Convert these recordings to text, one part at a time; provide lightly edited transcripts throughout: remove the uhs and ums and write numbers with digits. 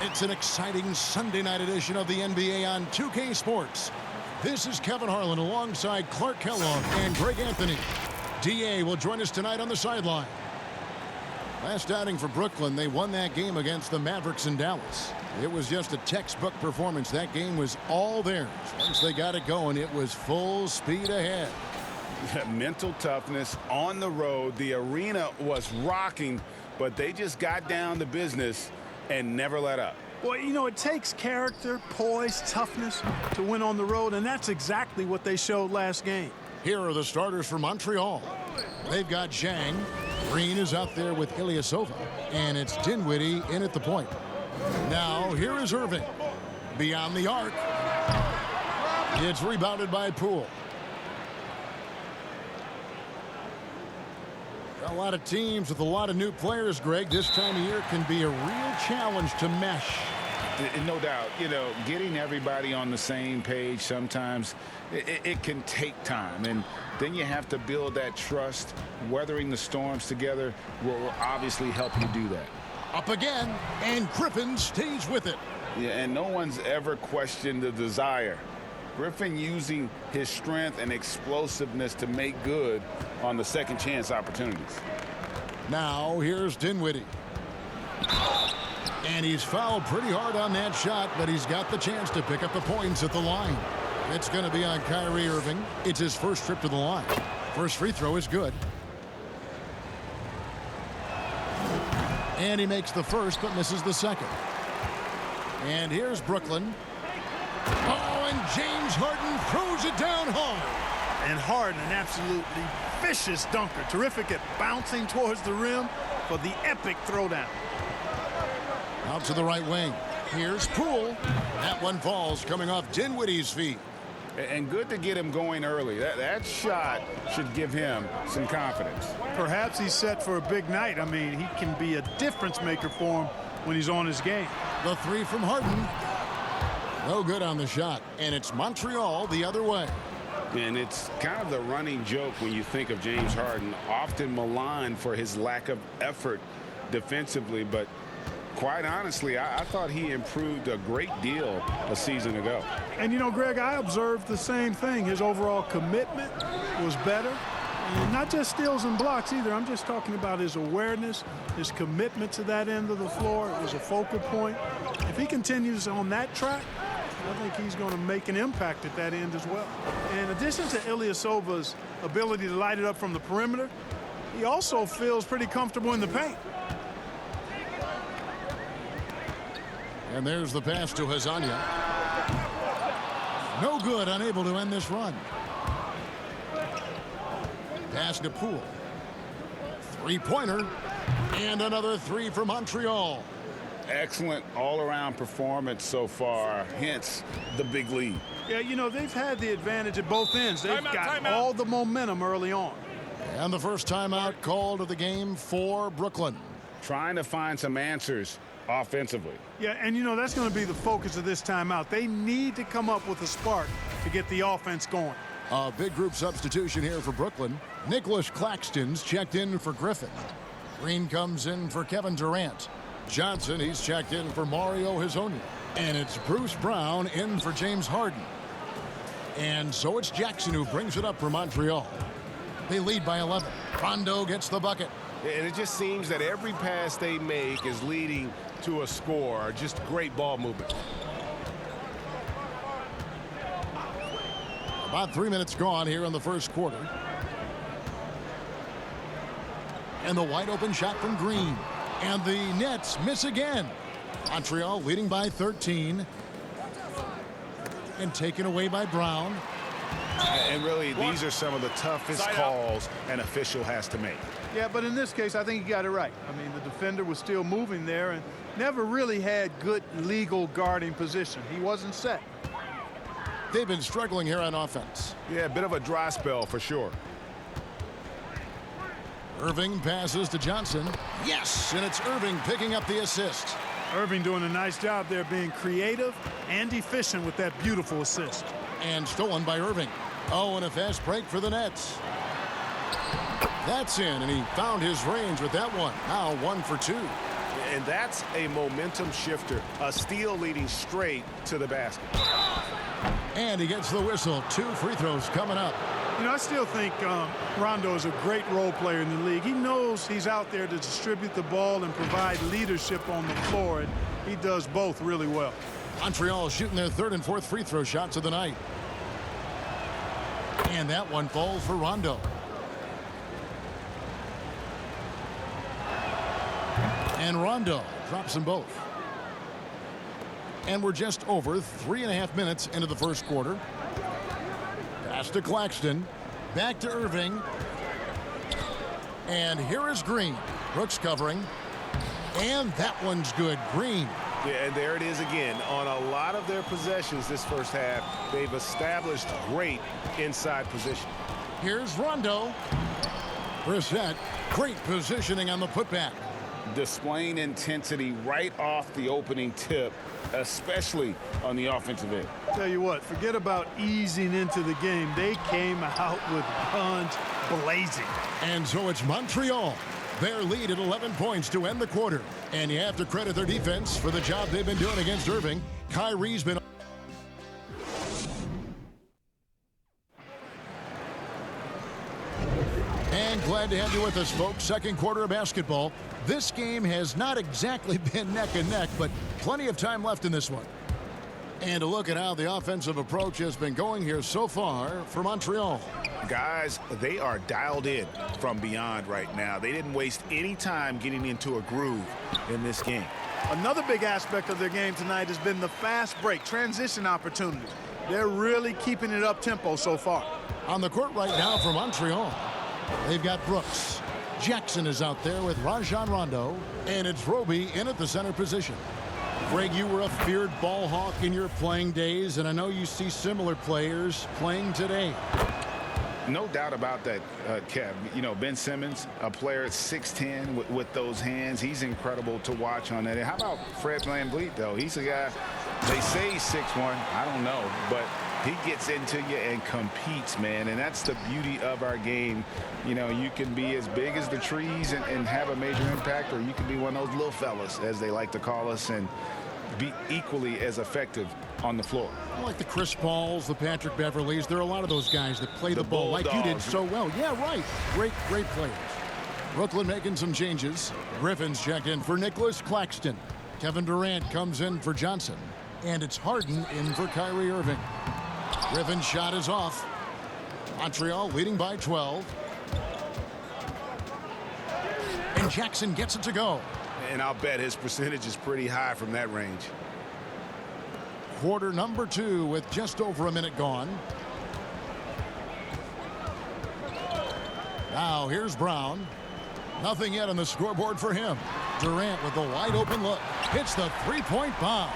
It's an exciting Sunday night edition of the NBA on 2K Sports. This is Kevin Harlan alongside Clark Kellogg and Greg Anthony. DA will join us tonight on the sideline. Last outing for Brooklyn, they won that game against the Mavericks in Dallas. It was just a textbook performance. That game was all theirs. Once they got it going, it was full speed ahead. Mental toughness on the road. The arena was rocking, but they just got down to business and never let up. Well, you know, it takes character, poise, toughness to win on the road, and that's exactly what they showed last game. Here are the starters for Montreal. They've got Zhang. Green is out there with Ilyasova, and it's Dinwiddie in at the point. Now, here is Irving. Beyond the arc. It's rebounded by Poole. A lot of teams with a lot of new players, Greg, this time of year can be a real challenge to mesh. No doubt. You know, getting everybody on the same page sometimes, it can take time. And then you have to build that trust. Weathering the storms together will obviously help you do that. Up again, and Griffin stays with it. Yeah, and no one's ever questioned the desire. Griffin using his strength and explosiveness to make good on the second chance opportunities. Now here's Dinwiddie. And he's fouled pretty hard on that shot, but he's got the chance to pick up the points at the line. It's going to be on Kyrie Irving. It's his first trip to the line. First free throw is good. And he makes the first, but misses the second. And here's Brooklyn. Oh, and James Harden throws it down hard. And Harden, an absolutely vicious dunker. Terrific at bouncing towards the rim for the epic throwdown. Out to the right wing. Here's Poole. That one falls coming off Dinwiddie's feet. And good to get him going early. That shot should give him some confidence. Perhaps he's set for a big night. I mean, he can be a difference maker for him when he's on his game. The three from Harden. No good on the shot. And it's Montreal the other way. And it's kind of the running joke when you think of James Harden, often maligned for his lack of effort defensively, but quite honestly, I thought he improved a great deal a season ago. And, you know, Greg, I observed the same thing. His overall commitment was better. And not just steals and blocks either. I'm just talking about his awareness, his commitment to that end of the floor. It was a focal point. If he continues on that track, I think he's going to make an impact at that end as well. In addition to Ilyasova's ability to light it up from the perimeter, he also feels pretty comfortable in the paint. And there's the pass to Hazanya. No good, unable to end this run. Pass to Poole. Three-pointer. And another three for Montreal. Excellent all-around performance so far, hence the big lead. Yeah, you know, they've had the advantage at both ends. They've got all the momentum early on. And the first timeout called of the game for Brooklyn. Trying to find some answers offensively. Yeah, and you know, that's going to be the focus of this timeout. They need to come up with a spark to get the offense going. A big group substitution here for Brooklyn. Nicholas Claxton's checked in for Griffin. Green comes in for Kevin Durant. Johnson, he's checked in for Mario Hezonja. And it's Bruce Brown in for James Harden. And so it's Jackson who brings it up for Montreal. They lead by 11. Rondo gets the bucket. And it just seems that every pass they make is leading to a score. Just great ball movement. About 3 minutes gone here in the first quarter. And the wide open shot from Green. And the Nets miss again. Montreal leading by 13. And taken away by Brown. And really, these are some of the toughest calls an official has to make. Yeah, but in this case, I think he got it right. I mean, the defender was still moving there and never really had good legal guarding position. He wasn't set. They've been struggling here on offense. Yeah, a bit of a dry spell for sure. Irving passes to Johnson. Yes, and it's Irving picking up the assist. Irving doing a nice job there being creative and efficient with that beautiful assist. And stolen by Irving. Oh, and a fast break for the Nets. That's in, and he found his range with that one. Now 1 for 2. And that's a momentum shifter, a steal leading straight to the basket. And he gets the whistle. 2 free throws coming up. You know, I still think Rondo is a great role player in the league. He knows he's out there to distribute the ball and provide leadership on the floor, and he does both really well. Montreal shooting their 3rd and 4th free throw shots of the night. And that one falls for Rondo. And Rondo drops them both. And we're just over 3.5 minutes into the first quarter. Pass to Claxton. Back to Irving. And here is Green. Brooks covering. And that one's good. Green. Yeah, and there it is again. On a lot of their possessions this first half, they've established great inside position. Here's Rondo. Brissett. Great positioning on the putback. Displaying intensity right off the opening tip, especially on the offensive end. Tell you what, forget about easing into the game. They came out with guns blazing. And so it's Montreal. Their lead at 11 points to end the quarter. And you have to credit their defense for the job they've been doing against Irving. Kyrie's been... And glad to have you with us, folks. Second quarter of basketball. This game has not exactly been neck and neck, but plenty of time left in this one. And a look at how the offensive approach has been going here so far for Montreal. Guys, they are dialed in from beyond right now. They didn't waste any time getting into a groove in this game. Another big aspect of their game tonight has been the fast break, transition opportunities. They're really keeping it up tempo so far. On the court right now for Montreal, they've got Brooks. Jackson is out there with Rajon Rondo, and it's Roby in at the center position. Greg, you were a feared ball hawk in your playing days, and I know you see similar players playing today. No doubt about that, Kev. You know, Ben Simmons, a player at 6'10" with those hands. He's incredible to watch on that. And how about Fred VanVleet, though? He's a guy, they say he's 6'1". I don't know, but he gets into you and competes, man. And that's the beauty of our game. You know, you can be as big as the trees and have a major impact, or you can be one of those little fellas, as they like to call us, and be equally as effective on the floor. Like the Chris Pauls, the Patrick Beverleys. There are a lot of those guys that play the ball like you did so well. Yeah, right. Great players. Brooklyn making some changes. Griffin's checked in for Nicholas Claxton. Kevin Durant comes in for Johnson. And it's Harden in for Kyrie Irving. Griffin's shot is off. Montreal leading by 12. And Jackson gets it to go. And I'll bet his percentage is pretty high from that range. Quarter number 2 with just over a minute gone. Now here's Brown. Nothing yet on the scoreboard for him. Durant with the wide open look. Hits the three-point bomb.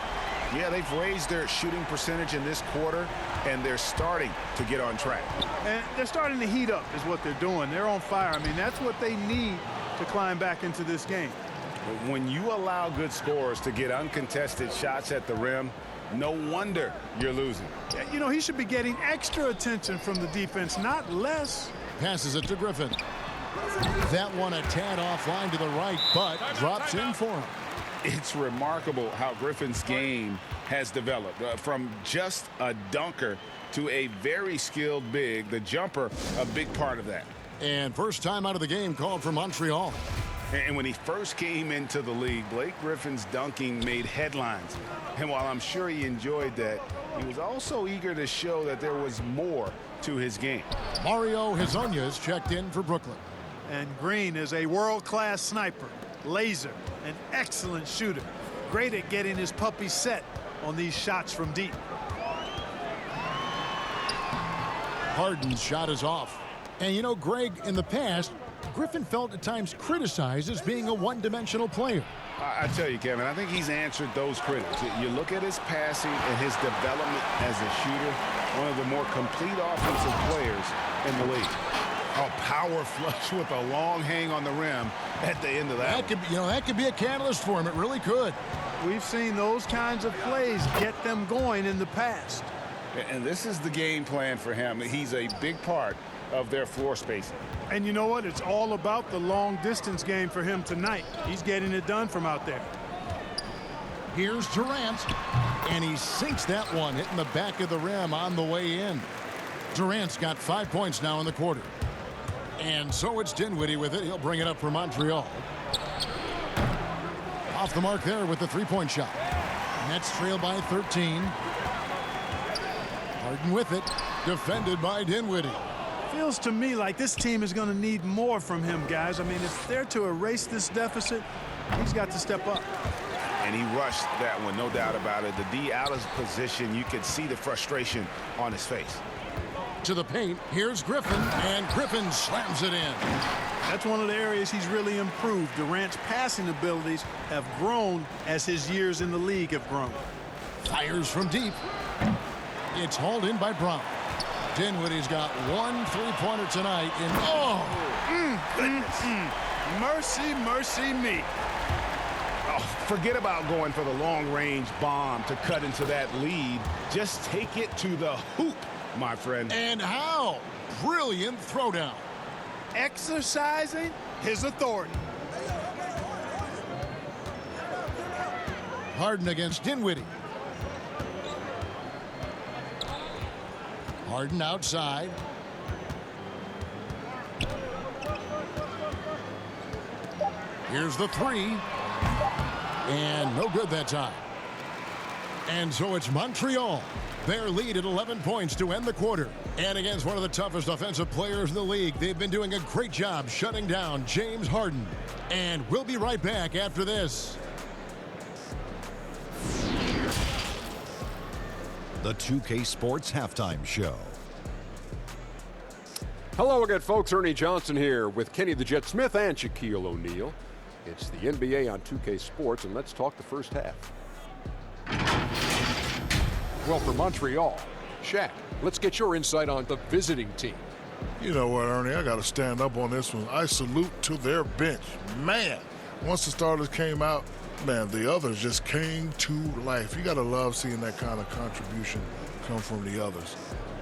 Yeah, they've raised their shooting percentage in this quarter, and they're starting to get on track. And they're starting to heat up is what they're doing. They're on fire. I mean, that's what they need to climb back into this game. When you allow good scorers to get uncontested shots at the rim, no wonder you're losing. You know, he should be getting extra attention from the defense, not less. Passes it to Griffin. That one a tad offline to the right, but drops in for him. It's remarkable how Griffin's game has developed from just a dunker to a very skilled big. The jumper, a big part of that. And first time out of the game called for Montreal. And when he first came into the league, Blake Griffin's dunking made headlines. And while I'm sure he enjoyed that, he was also eager to show that there was more to his game. Mario Hezonja's checked in for Brooklyn. And Green is a world-class sniper, laser, an excellent shooter. Great at getting his puppy set on these shots from deep. Harden's shot is off. And you know, Greg, in the past, Griffin felt at times criticized as being a one-dimensional player. I tell you, Kevin, I think he's answered those critics. You look at his passing and his development as a shooter, one of the more complete offensive players in the league. A power flush with a long hang on the rim at the end of that. That could be a catalyst for him. It really could. We've seen those kinds of plays get them going in the past. And this is the game plan for him. He's a big part of their floor spacing. And you know what? It's all about the long distance game for him tonight. He's getting it done from out there. Here's Durant, and he sinks that one, hitting the back of the rim on the way in. Durant's got 5 points now in the quarter. And so it's Dinwiddie with it. He'll bring it up for Montreal. Off the mark there with the three-point shot. Nets trail by 13. Harden with it, defended by Dinwiddie. Feels to me like this team is going to need more from him, guys. I mean, if they're to erase this deficit, he's got to step up. And he rushed that one, no doubt about it. The D out of position, you could see the frustration on his face. To the paint, here's Griffin, and Griffin slams it in. That's one of the areas he's really improved. Durant's passing abilities have grown as his years in the league have grown. Fires from deep. It's hauled in by Brown. Dinwiddie's got one three-pointer tonight. Mercy, mercy me. Oh, forget about going for the long-range bomb to cut into that lead. Just take it to the hoop, my friend. And how? Brilliant throwdown. Exercising his authority. Harden against Dinwiddie. Harden outside. Here's the three. And no good that time. And so it's Montreal. Their lead at 11 points to end the quarter. And against one of the toughest offensive players in the league, they've been doing a great job shutting down James Harden. And we'll be right back after this. The 2K Sports Halftime Show. Hello again, folks. Ernie Johnson here with Kenny the Jet Smith and Shaquille O'Neal. It's the NBA on 2K Sports, and let's talk the first half. Well, for Montreal, Shaq, let's get your insight on the visiting team. You know what, Ernie, I got to stand up on this one. I salute to their bench. Man, once the starters came out, man, the others just came to life. You got to love seeing that kind of contribution come from the others.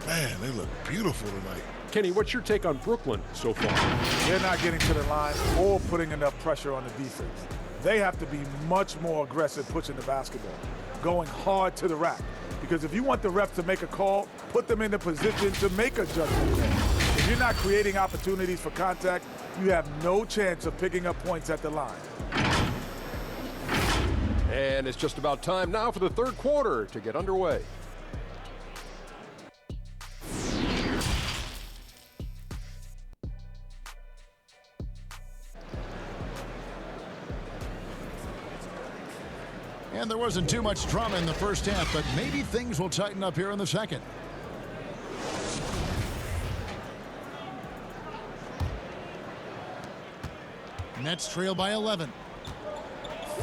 Man, they look beautiful tonight. Kenny, what's your take on Brooklyn so far? They're not getting to the line or putting enough pressure on the defense. They have to be much more aggressive pushing the basketball, going hard to the rack. Because if you want the refs to make a call, put them in the position to make a judgment call. If you're not creating opportunities for contact, you have no chance of picking up points at the line. And it's just about time now for the third quarter to get underway. And there wasn't too much drama in the first half, but maybe things will tighten up here in the second. Nets trail by 11.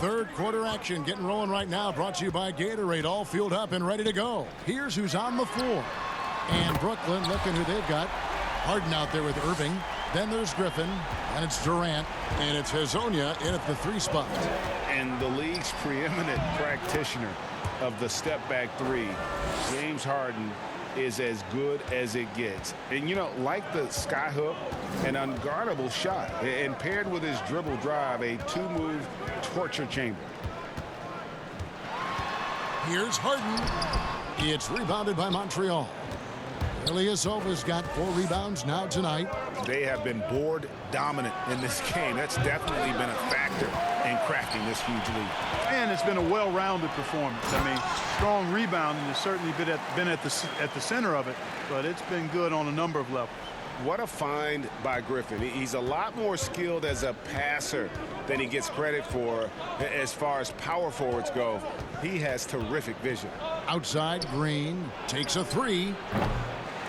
Third quarter action getting rolling right now, brought to you by Gatorade, all fueled up and ready to go. Here's who's on the floor. And Brooklyn looking who they've got. Harden out there with Irving. Then there's Griffin, and it's Durant, and it's Hazonia in at the three spot. And the league's preeminent practitioner of the step-back three, James Harden, is as good as it gets. And, you know, like the skyhook, an unguardable shot, and paired with his dribble drive, a two-move torture chamber. Here's Harden. It's rebounded by Montreal. Ilyasova's got 4 rebounds now tonight. They have been board dominant in this game. That's definitely been a factor in cracking this huge lead. And it's been a well-rounded performance. I mean, strong rebounding has certainly been at the center of it, but it's been good on a number of levels. What a find by Griffin. He's a lot more skilled as a passer than he gets credit for as far as power forwards go. He has terrific vision. Outside, Green takes a three.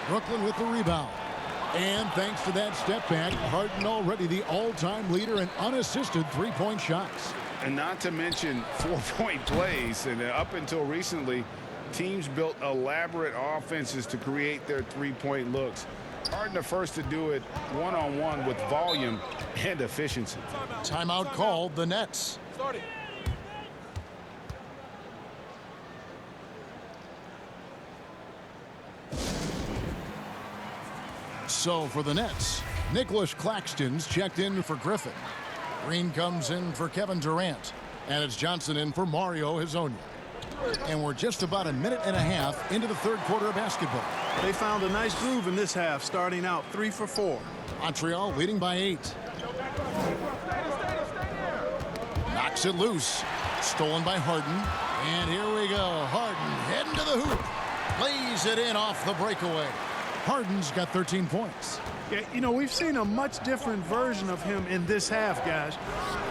Brooklyn with the rebound. And thanks to that step back, Harden already the all-time leader in unassisted three-point shots. And not to mention 4-point plays. And up until recently, teams built elaborate offenses to create their three-point looks. Harden the first to do it one-on-one with volume and efficiency. Timeout called, the Nets. So for the Nets, Nicholas Claxton's checked in for Griffin. Green comes in for Kevin Durant. And it's Johnson in for Mario Hezonja. And we're just about a minute and a half into the third quarter of basketball. They found a nice groove in this half, starting out 3 for 4. Montreal leading by 8. Knocks it loose. Stolen by Harden. And here we go. Harden heading to the hoop. Lays it in off the breakaway. Harden's got 13 points. Yeah, you know, we've seen a much different version of him in this half, guys.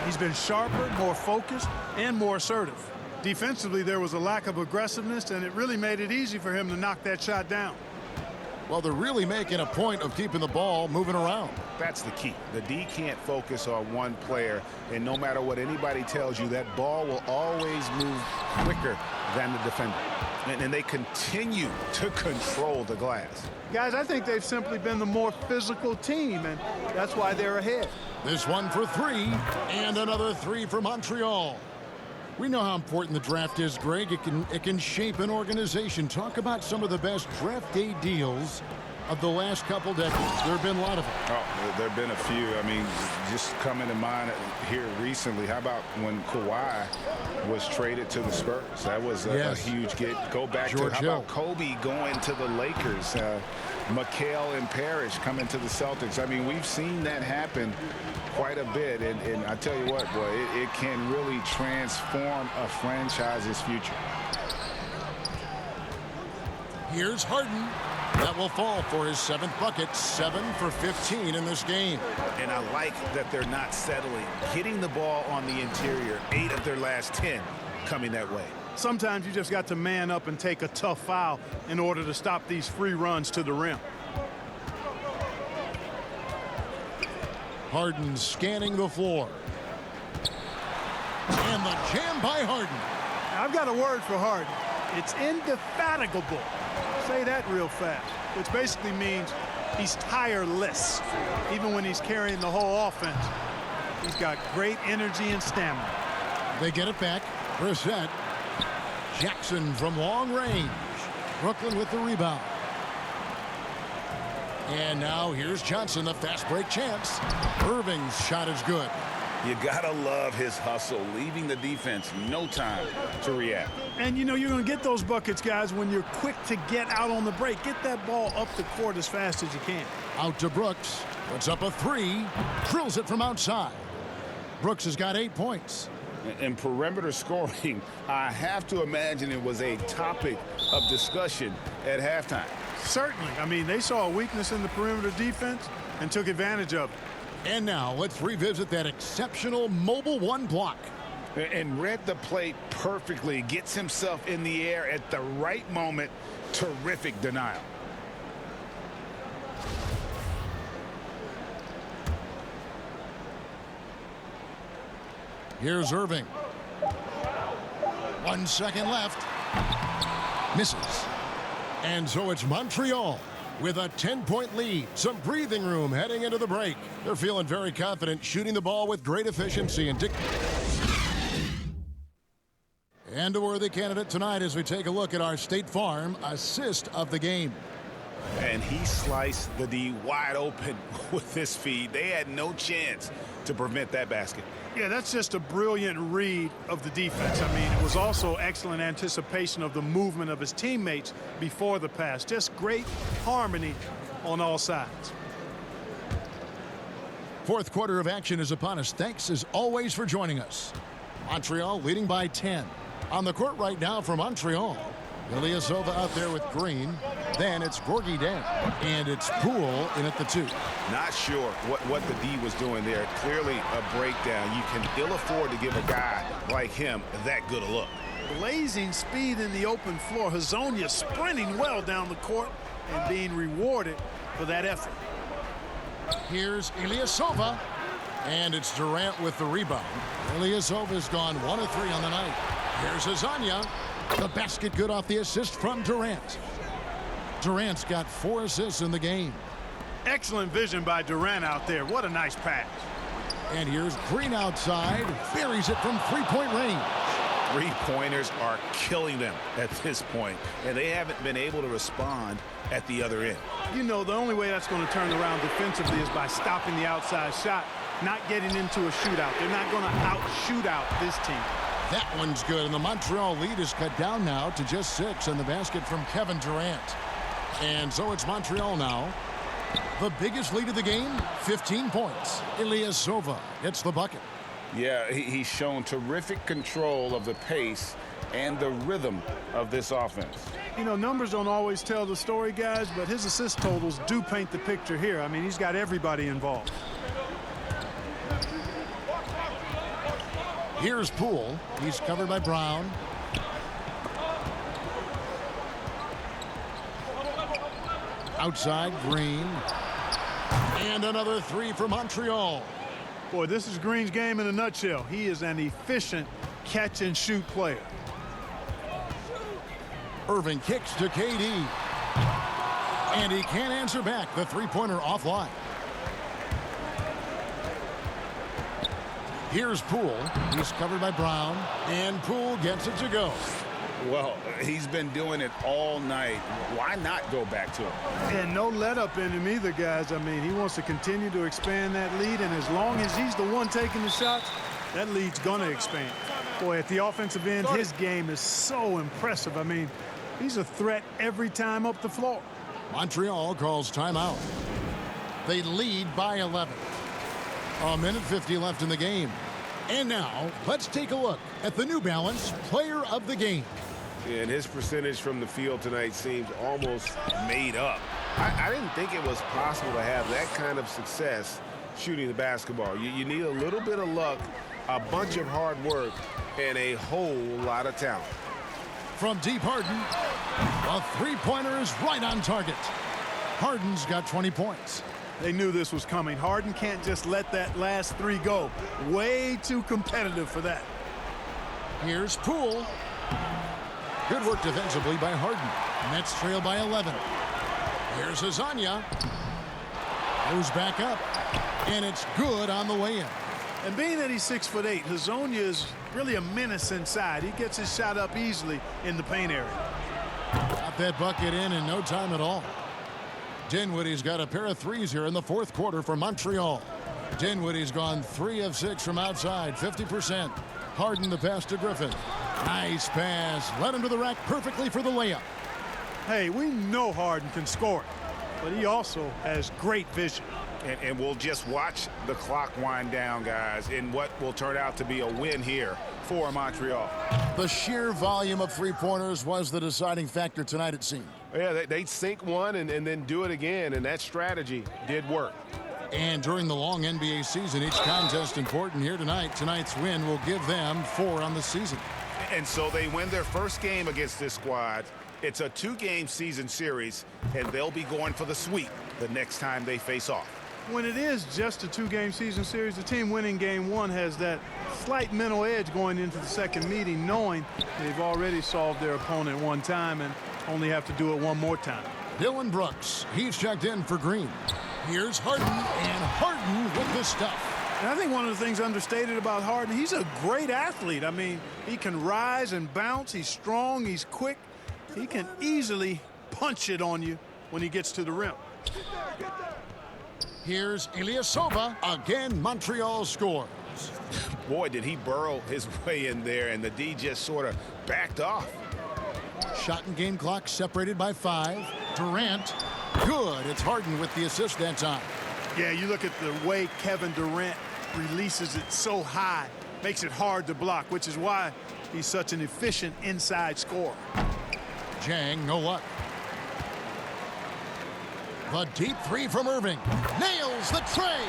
He's been sharper, more focused, and more assertive. Defensively, there was a lack of aggressiveness, and it really made it easy for him to knock that shot down. Well, they're really making a point of keeping the ball moving around. That's the key. The D can't focus on one player, and no matter what anybody tells you, that ball will always move quicker than the defender. And they continue to control the glass. Guys, I think they've simply been the more physical team, and that's why they're ahead. This one for 3, and another 3 for Montreal. We know how important the draft is, Greg. It can shape an organization. Talk about some of the best draft day deals of the last couple decades. There have been a lot of them. Oh, there have been a few. I mean, just coming to mind here recently, how about when Kawhi was traded to the Spurs? That was a huge get. Go back George to how Hill. about Kobe going to the Lakers? Mikal and Parrish coming to the Celtics. I mean, we've seen that happen quite a bit. And I tell you what, boy, it can really transform a franchise's future. Here's Harden. That will fall for his 7th bucket, 7 for 15 in this game. And I like that they're not settling. Hitting the ball on the interior, 8 of their last 10 coming that way. Sometimes you just got to man up and take a tough foul in order to stop these free runs to the rim. Harden scanning the floor. And the jam by Harden. Now, I've got a word for Harden. It's indefatigable. Say that real fast, which basically means he's tireless. Even when he's carrying the whole offense, he's got great energy and stamina. They get it back. Brissett. Jackson from long range. Brooklyn with the rebound. And now here's Johnson, the fast break chance. Irving's shot is good. You gotta love his hustle, leaving the defense no time to react. And you know you're going to get those buckets, guys, when you're quick to get out on the break. Get that ball up the court as fast as you can. Out to Brooks. Puts up a 3. Drills it from outside. Brooks has got 8 points. In perimeter scoring, I have to imagine it was a topic of discussion at halftime. Certainly. I mean, they saw a weakness in the perimeter defense and took advantage of it. And now let's revisit that exceptional mobile 1 block. And read the play perfectly. Gets himself in the air at the right moment. Terrific denial. Here's Irving. 1 second left. Misses. And so it's Montreal with a 10-point lead. Some breathing room heading into the break. They're feeling very confident, shooting the ball with great efficiency. And a worthy candidate tonight as we take a look at our State Farm assist of the game. And he sliced the D wide open with this feed. They had no chance to prevent that basket. Yeah, that's just a brilliant read of the defense. I mean, it was also excellent anticipation of the movement of his teammates before the pass. Just great harmony on all sides. Fourth quarter of action is upon us. Thanks as always for joining us. Montreal leading by 10. On the court right now for Montreal, Ilyasova out there with Green. Then it's Gorgui Dieng. And it's Poole in at the 2. Not sure what the D was doing there. Clearly a breakdown. You can ill afford to give a guy like him that good a look. Blazing speed in the open floor. Hezonja sprinting well down the court and being rewarded for that effort. Here's Ilyasova. And it's Durant with the rebound. Ilyasova's gone 1 of 3 on the night. Here's Hezonja. The basket good off the assist from Durant. Durant's got 4 assists in the game. Excellent vision by Durant out there. What a nice pass. And here's Green outside. Buries it from 3-point range. Three-pointers are killing them at this point, and they haven't been able to respond at the other end. You know, the only way that's going to turn around defensively is by stopping the outside shot, not getting into a shootout. They're not going to out-shootout this team. That one's good, and the Montreal lead is cut down now to just 6 in the basket from Kevin Durant. And so it's Montreal now. The biggest lead of the game, 15 points. Ilyasova gets the bucket. Yeah, he's shown terrific control of the pace and the rhythm of this offense. You know, numbers don't always tell the story, guys, but his assist totals do paint the picture here. I mean, he's got everybody involved. Here's Poole. He's covered by Brown. Outside, Green. And another 3 for Montreal. Boy, this is Green's game in a nutshell. He is an efficient catch-and-shoot player. Irving kicks to KD. And he can't answer back. The three-pointer offline. Here's Poole. He's covered by Brown. And Poole gets it to go. Well, he's been doing it all night. Why not go back to him? And no let-up in him either, guys. I mean, he wants to continue to expand that lead, and as long as he's the one taking the shots, that lead's going to expand. Boy, at the offensive end, his game is so impressive. I mean, he's a threat every time up the floor. Montreal calls timeout. They lead by 11. A minute 50 left in the game. And now, let's take a look at the New Balance Player of the Game. And his percentage from the field tonight seems almost made up. I didn't think it was possible to have that kind of success shooting the basketball. You need a little bit of luck, a bunch of hard work, and a whole lot of talent. From deep, Harden. A three-pointer is right on target. Harden's got 20 points. They knew this was coming. Harden can't just let that last 3 go. Way too competitive for that. Here's Poole. Good work defensively by Harden. Nets trail by 11. Here's Azania. Goes back up. And it's good on the way in. And being that he's 6'8", Hazonia is really a menace inside. He gets his shot up easily in the paint area. Got that bucket in no time at all. Dinwiddie's got a pair of threes here in the fourth quarter for Montreal. Dinwiddie's gone 3 of 6 from outside, 50%. Harden the pass to Griffin. Nice pass. Led him to the rack perfectly for the layup. Hey, we know Harden can score it, but he also has great vision. And we'll just watch the clock wind down, guys, in what will turn out to be a win here for Montreal. The sheer volume of three-pointers was the deciding factor tonight, it seemed. Yeah, they'd sink one and then do it again, and that strategy did work. And during the long NBA season, each contest important here tonight. Tonight's win will give them 4 on the season. And so they win their first game against this squad. It's a 2-game season series, and they'll be going for the sweep the next time they face off. When it is just a 2-game season series, the team winning game 1 has that slight mental edge going into the second meeting, knowing they've already solved their opponent one time and only have to do it one more time. Dylan Brooks, he's checked in for Green. Here's Harden, and Harden with the stuff. And I think one of the things understated about Harden, he's a great athlete. I mean, he can rise and bounce. He's strong. He's quick. He can easily punch it on you when he gets to the rim. Here's Ilyasova. Again, Montreal scores. Boy, did he burrow his way in there, and the D just sort of backed off. Shot and game clock separated by 5. Durant, good. It's Harden with the assist that time. Yeah, you look at the way Kevin Durant releases it so high, makes it hard to block, which is why he's such an efficient inside scorer. Jang, no luck. The deep 3 from Irving. Nails the tray.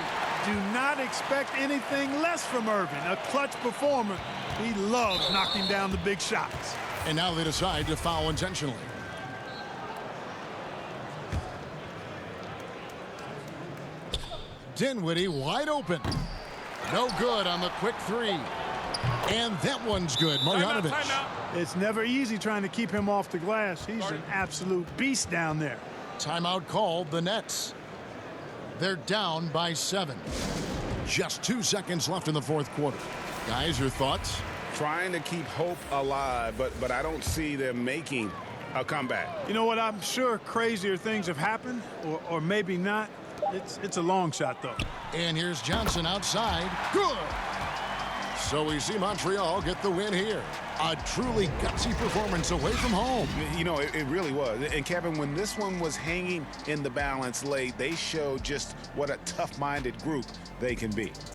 Do not expect anything less from Irving. A clutch performer. He loves knocking down the big shots. And now they decide to foul intentionally. Dinwiddie wide open. No good on the quick 3. And that one's good. Marjanovic. It's never easy trying to keep him off the glass. He's an absolute beast down there. Timeout called, the Nets. They're down by 7. Just 2 seconds left in the fourth quarter. Guys, your thoughts? trying to keep hope alive, but I don't see them making a comeback. You know what? I'm sure crazier things have happened, or maybe not. It's a long shot, though. And here's Johnson outside. Good. So we see Montreal get the win here. A truly gutsy performance away from home. You know, it really was. And Kevin, when this one was hanging in the balance late, they showed just what a tough-minded group they can be.